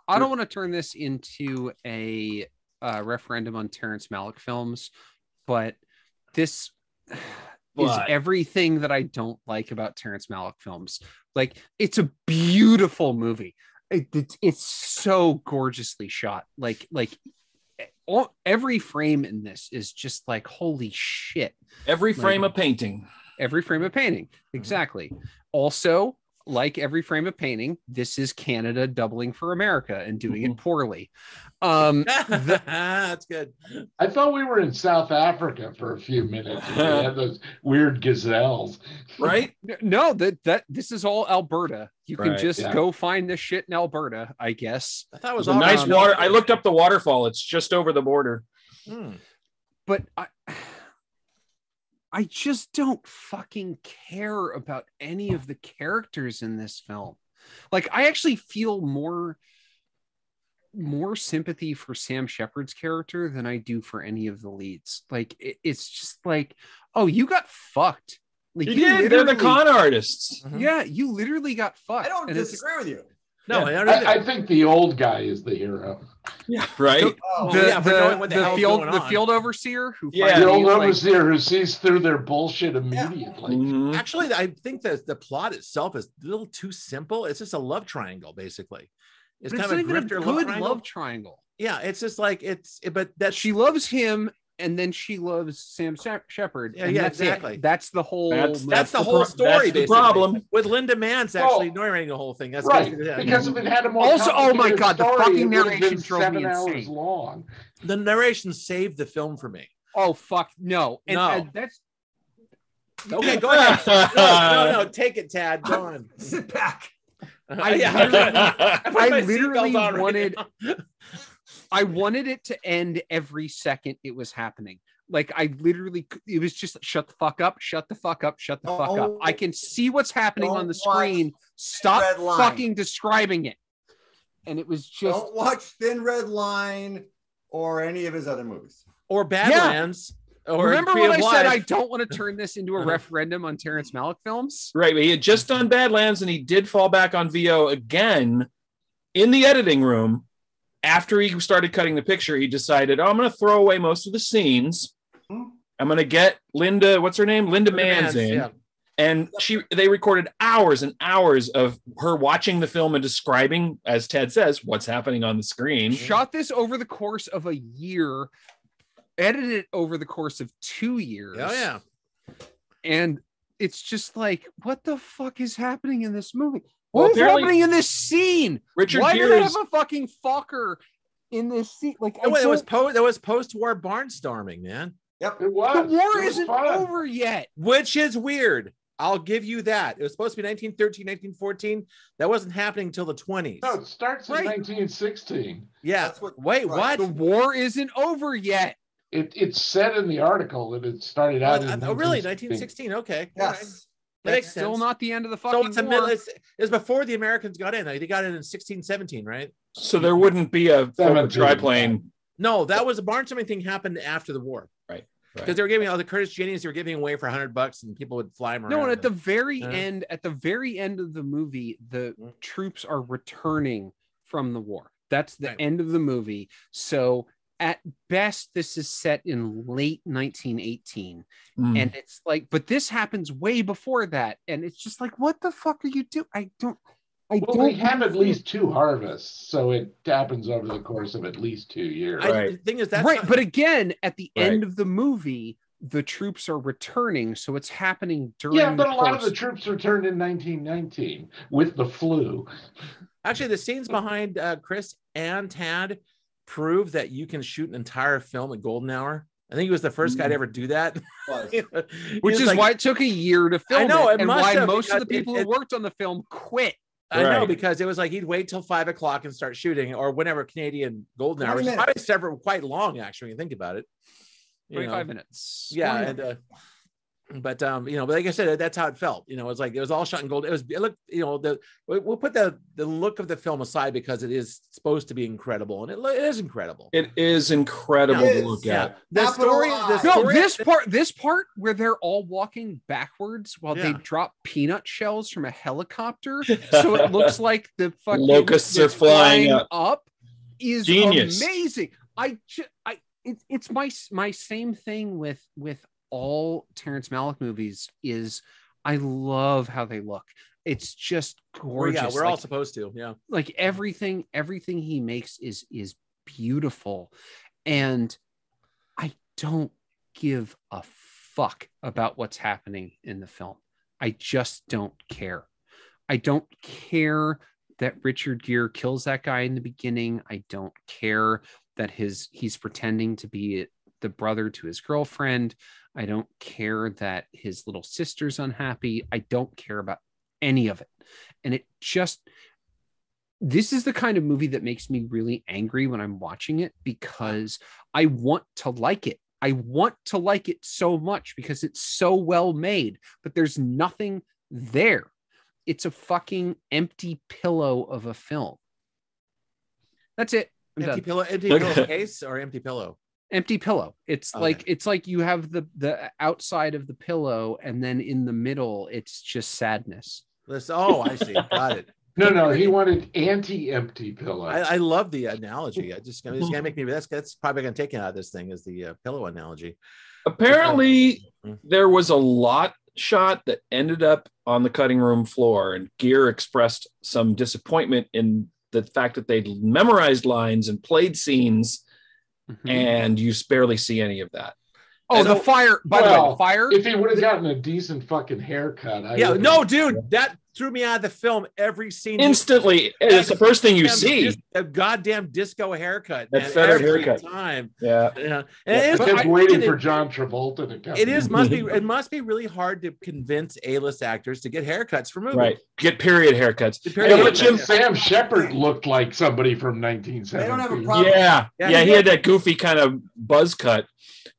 I don't want to turn this into a referendum on Terrance Malick films, but this is everything that I don't like about Terrance Malick films. Like, it's a beautiful movie. It's so gorgeously shot. Like every frame in this is just like, holy shit. Every frame of painting. Every frame of painting. Exactly. Also, like every frame of painting, this is Canada doubling for America and doing it poorly. That's good. I thought we were in South Africa for a few minutes. We had those weird gazelles, right? No, that this is all Alberta. You can just go find this shit in Alberta, I guess. I thought it was a nice water. I looked up the waterfall. It's just over the border. But I just don't fucking care about any of the characters in this film. Like, I actually feel more sympathy for Sam Shepard's character than I do for any of the leads. Like, it's just like, oh, you got fucked. Like, they're the con artists. Yeah, you literally got fucked. I don't disagree with you. No, I think the old guy is the hero. Yeah, right. The field overseer who the old overseer who sees through their bullshit immediately. Actually, I think that the plot itself is a little too simple. It's just a love triangle, basically. It's kind of a grifter love triangle. Yeah, it's just like but that she loves him. And then she loves Sam Shepard. Yeah, that's exactly. That's the whole. That's the whole story. That's the problem with Linda Mann's actually narrating the whole thing. That's right. Because if it had a more also, oh my god, story, the fucking narration drove 7 me hours insane. Long. The narration saved the film for me. Oh fuck no! And that's okay. Go ahead. No, take it, Tad. Go on. Sit back. I literally wanted. I wanted it to end every second it was happening. Like, I literally, it was just shut the fuck up, shut the fuck up, shut the fuck up. I can see what's happening on the screen. Stop fucking describing it. And it was just. Don't watch Thin Red Line or any of his other movies. Or Badlands. Or remember when I said I don't want to turn this into a referendum on Terrance Malick films? Right. But he had just done Badlands and he did fall back on VO again in the editing room. After he started cutting the picture, he decided, I'm going to throw away most of the scenes. I'm going to get Linda, what's her name? Linda Mann's in. Yeah. And they recorded hours and hours of her watching the film and describing, as Ted says, what's happening on the screen. Shot this over the course of a year, edited it over the course of 2 years. Oh, yeah. And it's just like, what the fuck is happening in this movie? What is happening in this scene? Why do they have a fucking fucker in this scene? Like, it was post-war barnstorming, man. Yep, it was. The war isn't over yet. Which is weird. I'll give you that. It was supposed to be 1913, 1914. That wasn't happening until the 20s. No, it starts in 1916. Yeah. What? The war isn't over yet. It's said in the article that it started out in really? 1916. Okay. Yes. Right. That's still not the end of the fucking war. It's before the Americans got in. They got in 1617, right? So there wouldn't be a triplane. No, that was a barnstorming thing happened after the war. Right. Because they were giving all the Curtis Jennings, they were giving away for $100 and people would fly them around. No, and at the very end of the movie, the troops are returning from the war. That's the end of the movie. So at best, this is set in late 1918. And it's like, but this happens way before that. And it's just like, what the fuck are you doing? They have at least 2 harvests, so it happens over the course of at least 2 years. The thing is, that's right. But again, at the end of the movie, the troops are returning, so it's happening during. Yeah, but a lot of the troops returned in 1919 with the flu. Actually, the scenes behind Chris and Tad prove that you can shoot an entire film at golden hour. I think he was the first guy to ever do that. Which is why it took a year to film. I know, and why most of the people who worked on the film quit. I know, because it was like he'd wait till 5 o'clock and start shooting, or whenever Canadian golden hour. It's probably quite long, actually, when you think about it. 25 minutes. Yeah, and But but like I said, that's how it felt. It was like it was all shot in gold. It looked, we'll put the look of the film aside because it is supposed to be incredible, and it is incredible. It is incredible to look at. The story, this part where they're all walking backwards while they drop peanut shells from a helicopter, so it looks like the fucking locusts are flying up. Is genius. Amazing. It's my same thing with all Terrance Malick movies is I love how they look. It's just gorgeous. We're all supposed to. Yeah. Like everything he makes is beautiful. And I don't give a fuck about what's happening in the film. I just don't care. I don't care that Richard Gere kills that guy in the beginning. I don't care that he's pretending to be the brother to his girlfriend. I don't care that his little sister's unhappy. I don't care about any of it. And this is the kind of movie that makes me really angry when I'm watching it because I want to like it. I want to like it so much because it's so well made, but there's nothing there. It's a fucking empty pillow of a film. That's it. Empty pillow case or empty pillow? Empty pillow. It's like you have the outside of the pillow, and then in the middle, it's just sadness. I see. Got it. No, he wanted anti-empty pillow. I love the analogy. It's gonna make me. That's probably gonna take it out of this thing is the pillow analogy. Apparently, there was a lot shot that ended up on the cutting room floor, and Gere expressed some disappointment in the fact that they'd memorized lines and played scenes. Mm-hmm. And you barely see any of that. Oh, the fire! By the way, the fire. If he would have gotten a decent fucking haircut, dude, that threw me out of the film. Every scene instantly. It's the first thing you see. A goddamn disco haircut. That feathered haircut. Time. Yeah. And I kept waiting for John Travolta to come. It must be really hard to convince A-list actors to get haircuts for movies. Right. Get period haircuts. Sam Shepard looked like somebody from 1970. They don't have a problem. Yeah, he had that goofy kind of buzz cut.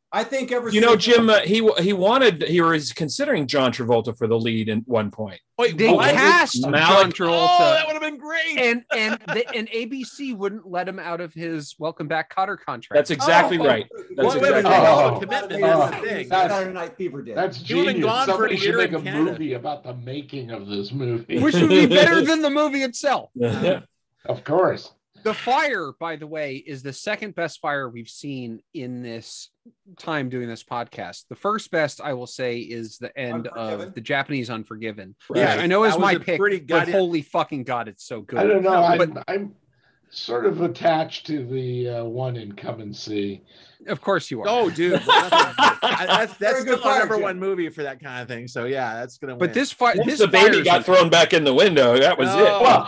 I think Jim, he was considering John Travolta for the lead at one point. Wait, they cast John Travolta. Oh, that would have been great. And ABC wouldn't let him out of his Welcome Back, Kotter contract. That's exactly right. That's commitment. That's the thing. Saturday Night Fever did. That's genius. Somebody should make a movie about the making of this movie. Which would be better than the movie itself. Of course. The fire, by the way, is the second best fire we've seen in this time doing this podcast. The first best, I will say, is the end of the Japanese Unforgiven. Right. Yeah, I know is my pick, but holy fucking God, it's so good. I don't know. I'm sort of attached to the one in Come and See. Of course you are. Oh, dude. That's still our number one movie for that kind of thing. So, yeah, that's going to win. But this the baby got thrown back in the window. That was it. Well,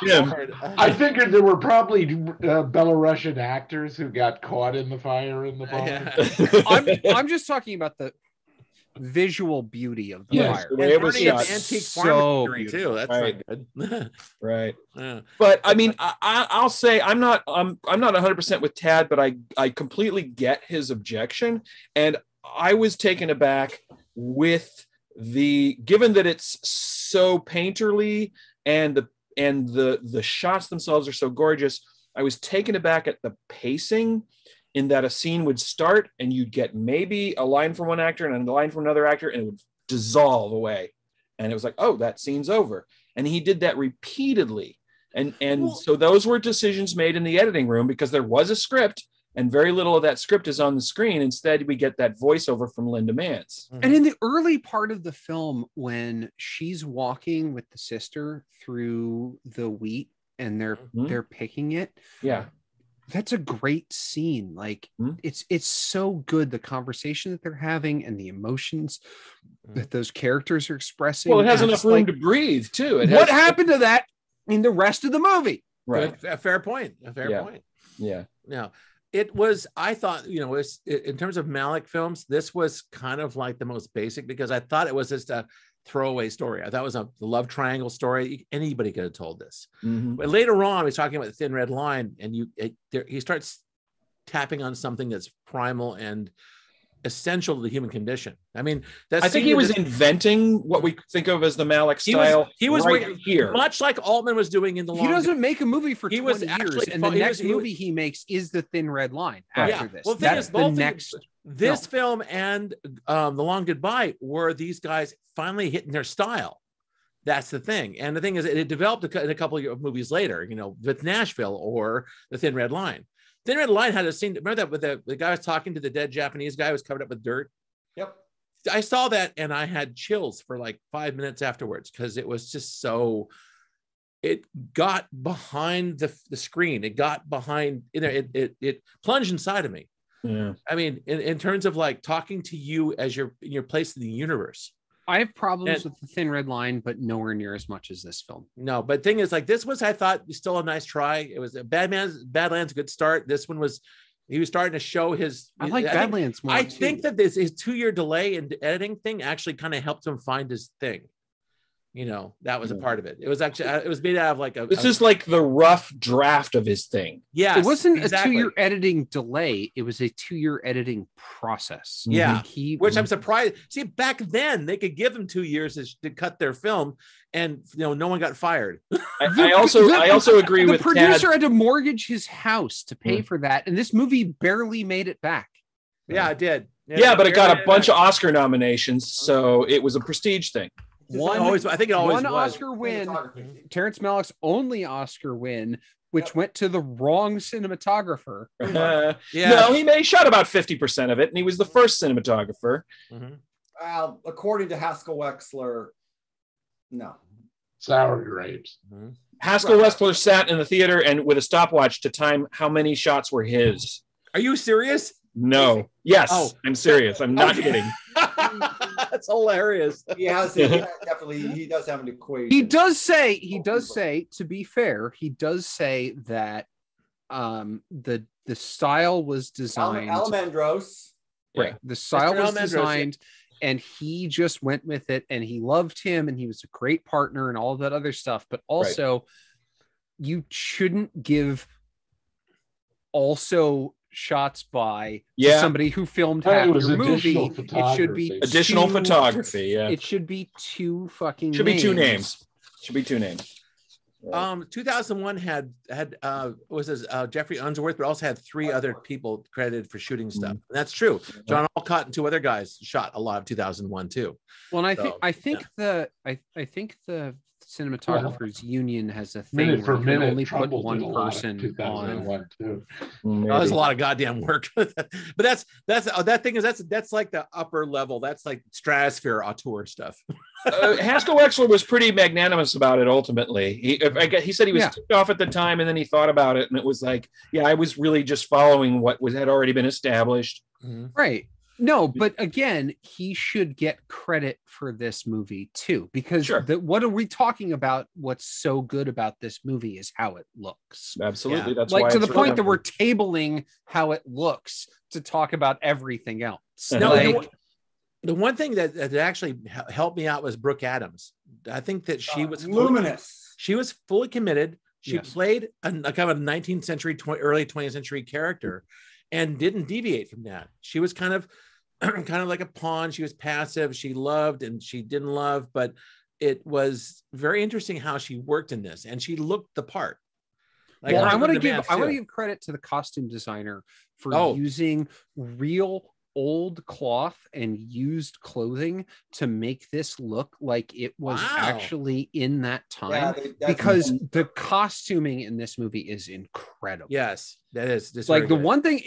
I figured there were probably Belarusian actors who got caught in the fire in the bar. I'm just talking about the visual beauty of the fire. The way it was shot. Antique so too. That's right. Not good. Right. Yeah. But I mean, I'll say I'm not 100% with Tad, but I completely get his objection, and I was taken aback with given that it's so painterly and the shots themselves are so gorgeous. I was taken aback at the pacing, in that a scene would start and you'd get maybe a line from one actor and a line from another actor, and it would dissolve away. And it was like, oh, that scene's over. And he did that repeatedly. So those were decisions made in the editing room because there was a script and very little of that script is on the screen. Instead, we get that voiceover from Linda Mance. And in the early part of the film, when she's walking with the sister through the wheat and they're picking it. Yeah. That's a great scene. Like it's so good. The conversation that they're having and the emotions that those characters are expressing. Well, it has enough room to breathe too. What happened to that in the rest of the movie? Right. A fair point. Point. Yeah. Now, it was, I thought, in terms of Malick films, this was kind of like the most basic because I thought it was just a throwaway story. I thought it was a love triangle story. Anybody could have told this. Mm-hmm. But later on, he's talking about the thin red line, and he starts tapping on something that's primal and essential to the human condition. I mean, I think he was inventing what we think of as the Malick style. He was right here, much like Altman was doing in the. He doesn't make a movie for 20 years, and the next movie he makes is The Thin Red Line. After this, well, that's the next. This film and The Long Goodbye were these guys finally hitting their style. That's the thing, and the thing is, it developed in a couple of movies later. You know, with Nashville or The Thin Red Line. Thin Red Line had a scene. Remember that with the guy was talking to the dead Japanese guy who was covered up with dirt? Yep. I saw that and I had chills for like 5 minutes afterwards because it was just so. It got behind the screen. It got behind. You know, it plunged inside of me. Yeah. I mean, in terms of like talking to you as your place in the universe. I have problems with The Thin Red Line, but nowhere near as much as this film. No, but thing is, like, this was, I thought, still a nice try. It was Badlands, a good start. This one was, he was starting to show his. I like Badlands more. I think that his 2-year delay in editing thing actually kind of helped him find his thing. You know, that was a part of it. It was actually, it was made out of like this is like the rough draft of his thing. Yeah, it wasn't a 2-year editing delay. It was a 2-year editing process. Yeah, which I'm surprised. See, back then they could give them 2 years to cut their film, and no one got fired. I also agree with the producer had to mortgage his house to pay for that, and this movie barely made it back. Yeah, it did. Yeah, but it got a bunch of Oscar nominations, so it was a prestige thing. One Oscar win, Terrance Malick's only Oscar win, which went to the wrong cinematographer. No, he shot about 50% of it, and he was the first cinematographer. According to Haskell Wexler, no. Sour grapes. Haskell Wexler sat in the theater and with a stopwatch to time how many shots were his. Are you serious? No. Yes, I'm serious. I'm not kidding. That's hilarious. He does have an equation. He does say, to be fair, he does say that the style was designed. Almendros. Right. The style was designed and he just went with it, and he loved him and he was a great partner and all of that other stuff. But also you shouldn't give also shots by somebody who filmed half your movie. It should be additional photography. Yeah, it should be two fucking. Should be two names. Should be two names. 2001 had Jeffrey Unsworth, but also had 3 other people credited for shooting stuff. And that's true. John Alcott and 2 other guys shot a lot of 2001 too. Well, and I think the cinematographers union has a thing where you can only put one person on. That was a lot of goddamn work. But that's like the upper level. That's like stratosphere auteur stuff. Haskell Wexler was pretty magnanimous about it. Ultimately, he said he was ticked off at the time, and then he thought about it, and it was like, I was really just following what had already been established. Right. No, but again, he should get credit for this movie too, because what are we talking about? What's so good about this movie is how it looks. Absolutely. That's like why to the point that we're tabling how it looks to talk about everything else. No, the one thing that actually helped me out was Brooke Adams. I think that she was luminous. She was fully committed. She played a kind of a 19th century, early 20th century character, and didn't deviate from that. She was kind of like a pawn. She was passive. She loved and she didn't love, but it was very interesting how she worked in this, and she looked the part. Like, well, I want to give credit to the costume designer for using real old cloth and used clothing to make this look like it was actually in that time, because the costuming in this movie is incredible. Yes, that is just like the one thing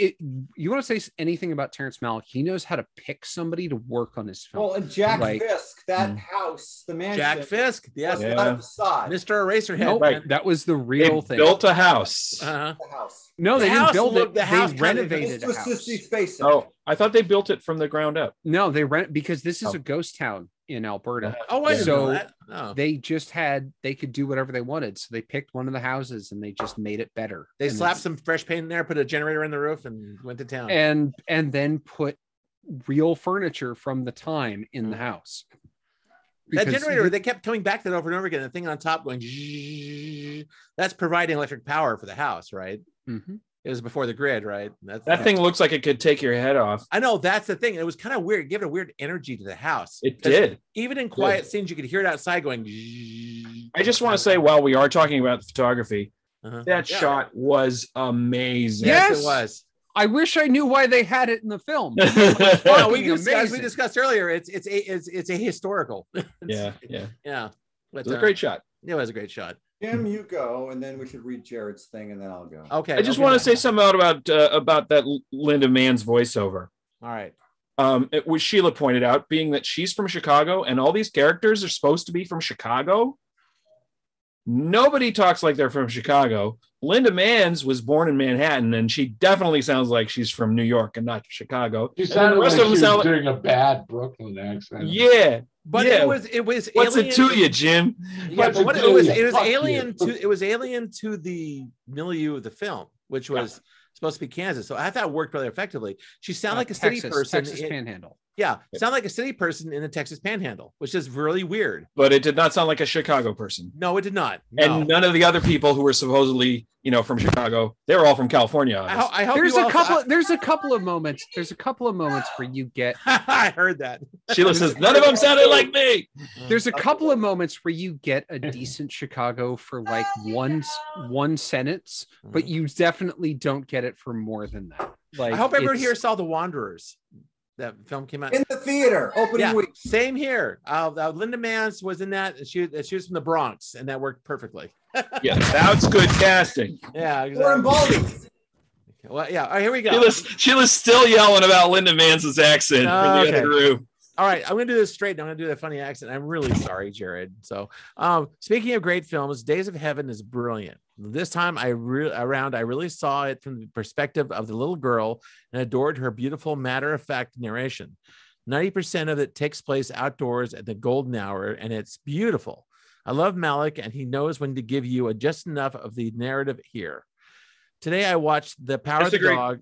you want to say anything about Terrance Malick, he knows how to pick somebody to work on his film. Well, and Jack Fisk, that house, the mansion. Jack Fisk, yes, Mr. Eraserhead. Nope, right. That was the real thing. Built a house. The house. No, they didn't build it. The house they renovated a house. Space I thought they built it from the ground up. No, they because this is a ghost town in Alberta. I didn't know that. They just they could do whatever they wanted. So they picked one of the houses and they just made it better. They slapped some fresh paint in there, put a generator in the roof, and went to town. And then put real furniture from the time in the house. That generator, they kept coming back to that over and over again. The thing on top going, that's providing electric power for the house, right? Mm-hmm. It was before the grid, right? That thing looks like it could take your head off. I know, that's the thing. It was kind of weird. It gave it a weird energy to the house. It did. Even in quiet scenes, you could hear it outside going. I just want to say, while we are talking about the photography, that shot was amazing. Yes, it was. I wish I knew why they had it in the film. No, as we discussed earlier, it's a historical. Yeah. But, It was a great shot. It was a great shot. Jim, you go, and then we should read Jared's thing, and then I'll go. Okay. I just want to say something about that Linda Mann's voiceover. All right. It was Sheila pointed out, being that she's from Chicago and all these characters are supposed to be from Chicago. Nobody talks like they're from Chicago. Linda Mann's was born in Manhattan, and she definitely sounds like she's from New York and not Chicago. She sounded like she was doing a bad Brooklyn accent. Yeah. But it was what's alien it to you, Jim? Yeah, but it was alien to the milieu of the film, which was supposed to be Kansas. So I thought it worked really effectively. She sounded like a city person. Texas Panhandle. Yeah, sound like a city person in the Texas Panhandle, which is really weird. But it did not sound like a Chicago person. No, it did not. No. And none of the other people who were supposedly, from Chicago, they were all from California. I hope there's a couple of moments. There's a couple of moments where you get. I heard that. Sheila says none of them sounded like me. There's a couple of moments where you get a decent Chicago for like one sentence, but you definitely don't get it for more than that. Like, I hope everyone here saw The Wanderers. That film came out in the theater opening week. Same here. Linda Mann's was in that, and she was from the Bronx, and that worked perfectly. Yeah, that's good casting. Yeah, exactly. We're in Baldy. Well, yeah. All right, here we go. Sheila still yelling about Linda Mann's accent from the other room. All right, I'm going to do this straight. I'm going to do that funny accent. I'm really sorry, Jared. So, speaking of great films, Days of Heaven is brilliant. This time I really saw it from the perspective of the little girl and adored her beautiful matter-of-fact narration. 90% of it takes place outdoors at the golden hour, and it's beautiful. I love Malick, and he knows when to give you just enough of the narrative here. Today I watched The Power of the Dog,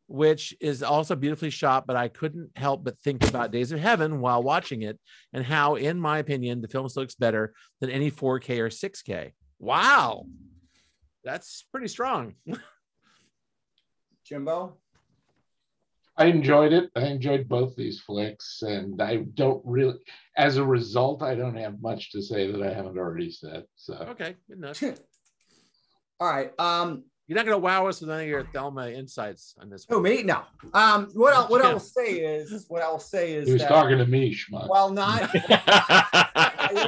which is also beautifully shot, but I couldn't help but think about Days of Heaven while watching it, and how, in my opinion, the film looks better than any 4K or 6K. Wow. That's pretty strong. Jimbo? I enjoyed it. I enjoyed both these flicks, and I don't really, as a result, I don't have much to say that I haven't already said. So okay, good enough. All right. You're not going to wow us with any of your Thelma insights on this one. Oh, me? No. What I will say is he was talking to me, schmuck. Well, not.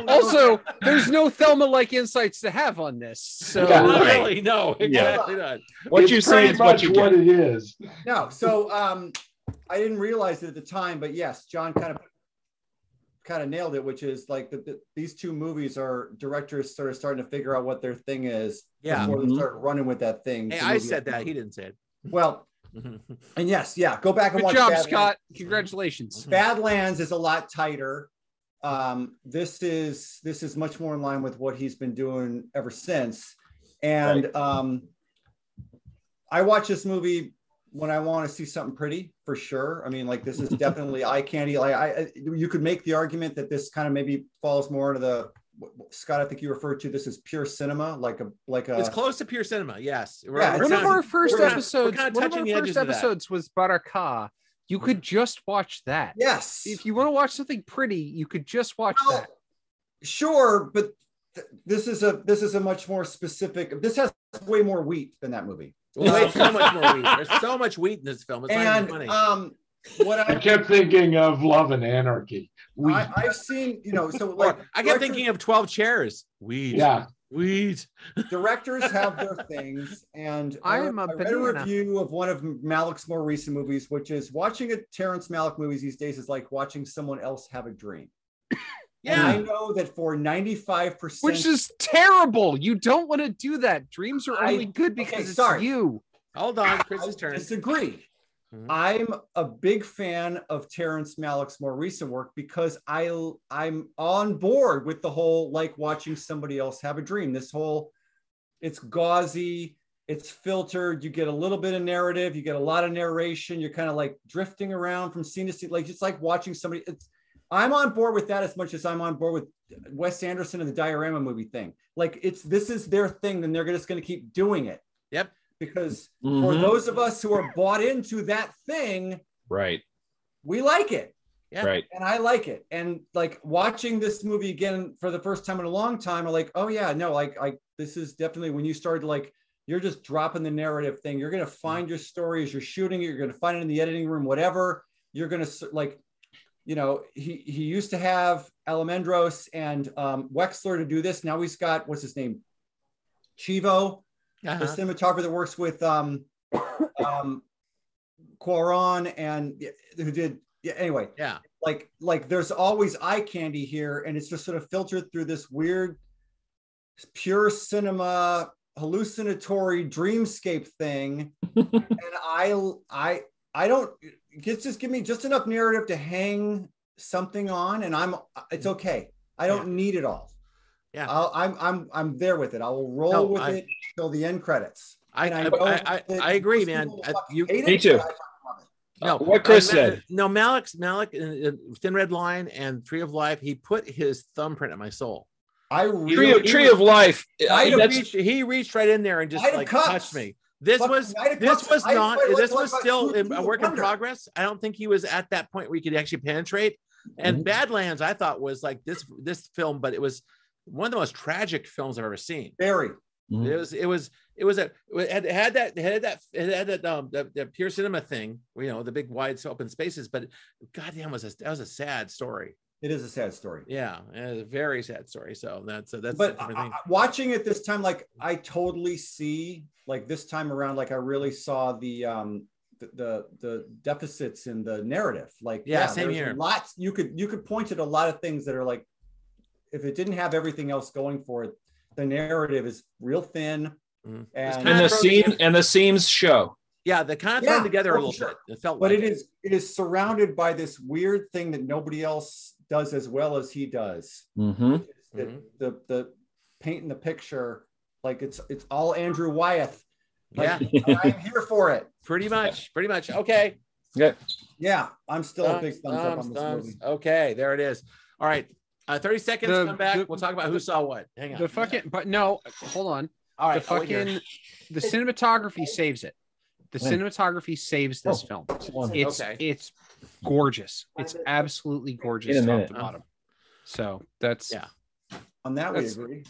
Also, there's no Thelma-like insights to have on this. So really, no, exactly not. What you say is what you get. It is. No, so I didn't realize it at the time, but yes, John kind of nailed it, which is like these two movies are directors sort of starting to figure out what their thing is before they start running with that thing. Hey, I said that. He didn't say it. Well, and yes, go back and watch. Good job, Badlands. Scott. Congratulations. Badlands is a lot tighter. This is much more in line with what he's been doing ever since. And I watch this movie when I want to see something pretty, for sure. I mean, like, this is definitely eye candy. Like, you could make the argument that this kind of maybe falls more into the, Scott, I think you referred to this as pure cinema, like a. It's close to pure cinema. Yes. Yeah, one of our first episodes was Baraka. You could just watch that. Yes. If you want to watch something pretty, you could just watch that. Sure, but this is a much more specific. This has way more wheat than that movie. Well, so much more wheat. There's so much wheat in this film. It's not even funny. I kept thinking of Love and Anarchy. I've seen, so like I kept thinking of 12 Chairs. Weed. Yeah. Weed. Directors have their things, and I read a review of one of Malick's more recent movies, which is watching a Terrance Malick movies these days is like watching someone else have a dream. Yeah, and I know that for 95%, which is terrible. You don't want to do that. Dreams are only good because it's you. Hold on, Chris's turn. I disagree. I'm a big fan of Terrance Malick's more recent work because I'm on board with the whole, like, watching somebody else have a dream. This whole, it's gauzy, it's filtered, you get a little bit of narrative, you get a lot of narration, you're kind of like drifting around from scene to scene, like just like watching somebody. I'm on board with that as much as I'm on board with Wes Anderson and the Diorama movie thing. Like, this is their thing, then they're just going to keep doing it. Yep. because for Mhm. those of us who are bought into that thing, Right. we like it. Yeah. Right. And I like it. And like watching this movie again for the first time in a long time, I'm like, oh yeah, no, like this is definitely when you started, like, you're just dropping the narrative thing. You're going to find your story as you're shooting it. You're going to find it in the editing room, whatever. You're going to, like, you know, he used to have Alejandros and Wexler to do this. Now he's got, what's his name? Chivo, the cinematographer that works with Cuaron and who did, yeah, anyway. Yeah. Like there's always eye candy here, and it's just sort of filtered through this weird, pure cinema, hallucinatory dreamscape thing. And I don't, just give me just enough narrative to hang something on, and it's okay. I don't need it all. Yeah. I'm there with it. I will roll with it till the end credits. I agree, man. Me too. No, what Chris said. No, Malick in Thin Red Line and Tree of Life, he put his thumbprint on my soul. Tree of Life. He reached right in there and just like touched me. This was still a work in progress. I don't think he was at that point where he could actually penetrate. And Badlands, I thought, was like this film, but it was one of the most tragic films I've ever seen. Very. It had that pure cinema thing, you know, the big wide open spaces, but goddamn, that was a sad story. It is a sad story. Yeah, it is a very sad story. So that's but watching it this time, like I totally see, like this time around, like I really saw the deficits in the narrative. Like same here. Lots you could point at a lot of things that are like, if it didn't have everything else going for it, the narrative is real thin. And the scenes show. Yeah, they kind of thrown together a little bit. It felt, but it is surrounded by this weird thing that nobody else does as well as he does. The painting the picture, like it's all Andrew Wyeth. Like, I'm here for it. Pretty much. Okay. Yeah, I'm still a big thumbs up on this movie. Okay, there it is. All right. 30 seconds, come back. We'll talk about who saw what. Hang on. But no, hold on. All right. The cinematography saves it. The cinematography saves this film. It's gorgeous. It's absolutely gorgeous top to bottom. So that's on that we agree.